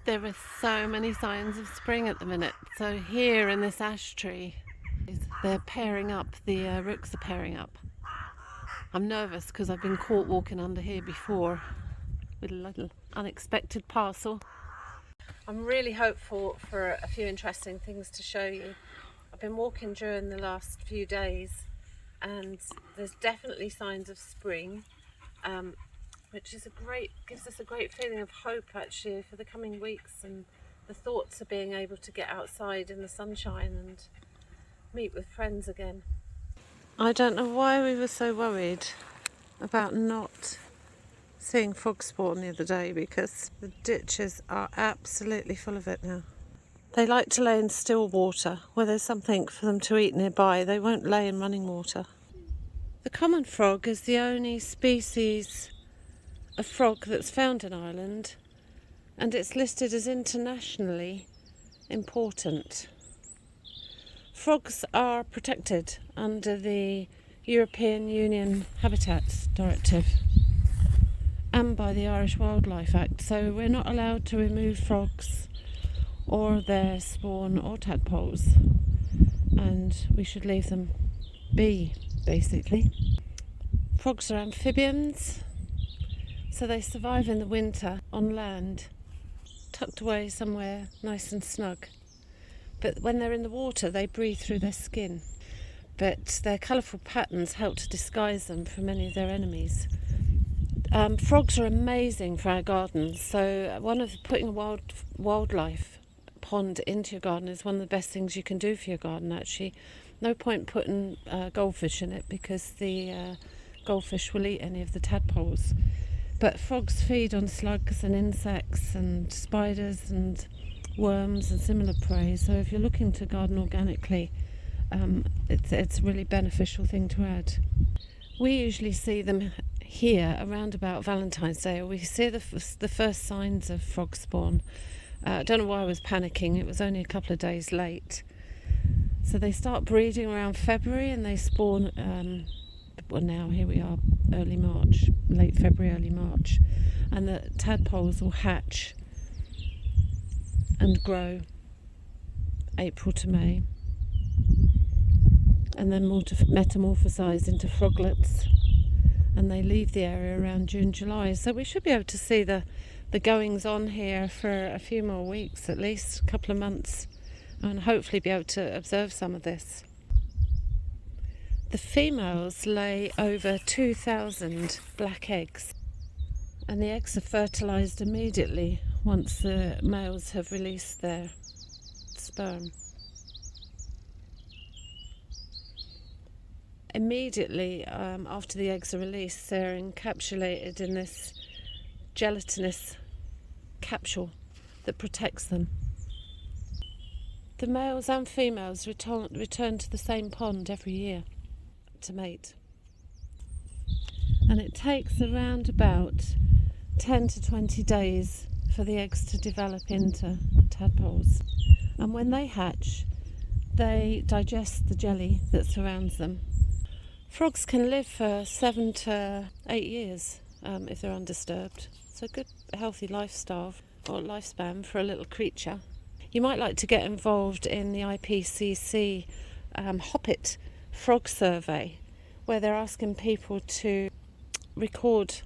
There are so many signs of spring at the minute. So here in this ash tree, they're pairing up, the rooks are pairing up. I'm nervous because I've been caught walking under here before with a little unexpected parcel. I'm really hopeful for a few interesting things to show you. I've been walking during the last few days and there's definitely signs of spring. Which is gives us a great feeling of hope actually for the coming weeks, and the thoughts of being able to get outside in the sunshine and meet with friends again. I don't know why we were so worried about not seeing frogspawn the other day, because the ditches are absolutely full of it now. They like to lay in still water where there's something for them to eat nearby. They won't lay in running water. The common frog is the only species a frog that's found in Ireland, and it's listed as internationally important. Frogs are protected under the European Union Habitats Directive and by the Irish Wildlife Act, so we're not allowed to remove frogs or their spawn or tadpoles, and we should leave them be, basically. Frogs are amphibians, so they survive in the winter on land, tucked away somewhere nice and snug. But when they're in the water, they breathe through their skin. But their colourful patterns help to disguise them from any of their enemies. Frogs are amazing for our gardens. So putting a wildlife pond into your garden is one of the best things you can do for your garden, actually. No point putting goldfish in it, because the goldfish will eat any of the tadpoles. But frogs feed on slugs and insects and spiders and worms and similar prey. So if you're looking to garden organically, it's a really beneficial thing to add. We usually see them here around about Valentine's Day, or we see the first signs of frog spawn. I don't know why I was panicking. It was only a couple of days late. So they start breeding around February and they spawn. Well, now here we are, early March, late February, early March, and the tadpoles will hatch and grow April to May, and then metamorphosise into froglets, and they leave the area around June, July. So we should be able to see the goings on here for a few more weeks, at least a couple of months, and hopefully be able to observe some of this. The females lay over 2,000 black eggs, and the eggs are fertilised immediately once the males have released their sperm. Immediately after the eggs are released, they're encapsulated in this gelatinous capsule that protects them. The males and females return to the same pond every year to mate, and it takes around about 10 to 20 days for the eggs to develop into tadpoles, and when they hatch they digest the jelly that surrounds them. Frogs can live for 7 to 8 years if they're undisturbed, so a good healthy lifespan for a little creature. You might like to get involved in the IPCC Hoppit frog survey, where they're asking people to record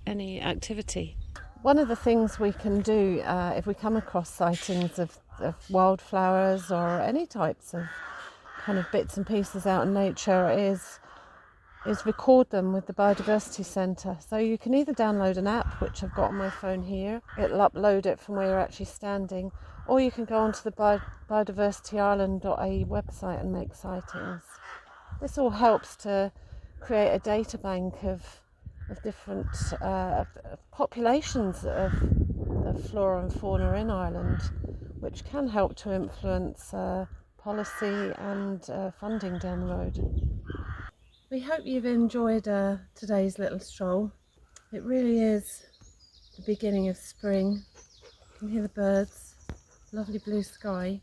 any activity. One of the things we can do if we come across sightings of wildflowers or any types of kind of bits and pieces out in nature is record them with the Biodiversity Centre. So you can either download an app, which I've got on my phone here, it'll upload it from where you're actually standing, or you can go onto the biodiversityireland.ie website and make sightings. This all helps to create a data bank of different populations of flora and fauna in Ireland, which can help to influence policy and funding down the road. We hope you've enjoyed today's little stroll. It really is the beginning of spring. You can hear the birds, lovely blue sky,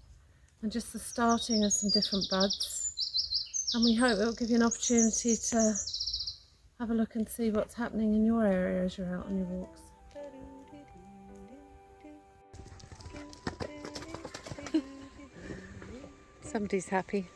and just the starting of some different buds. And we hope it will give you an opportunity to have a look and see what's happening in your area as you're out on your walks. Somebody's happy.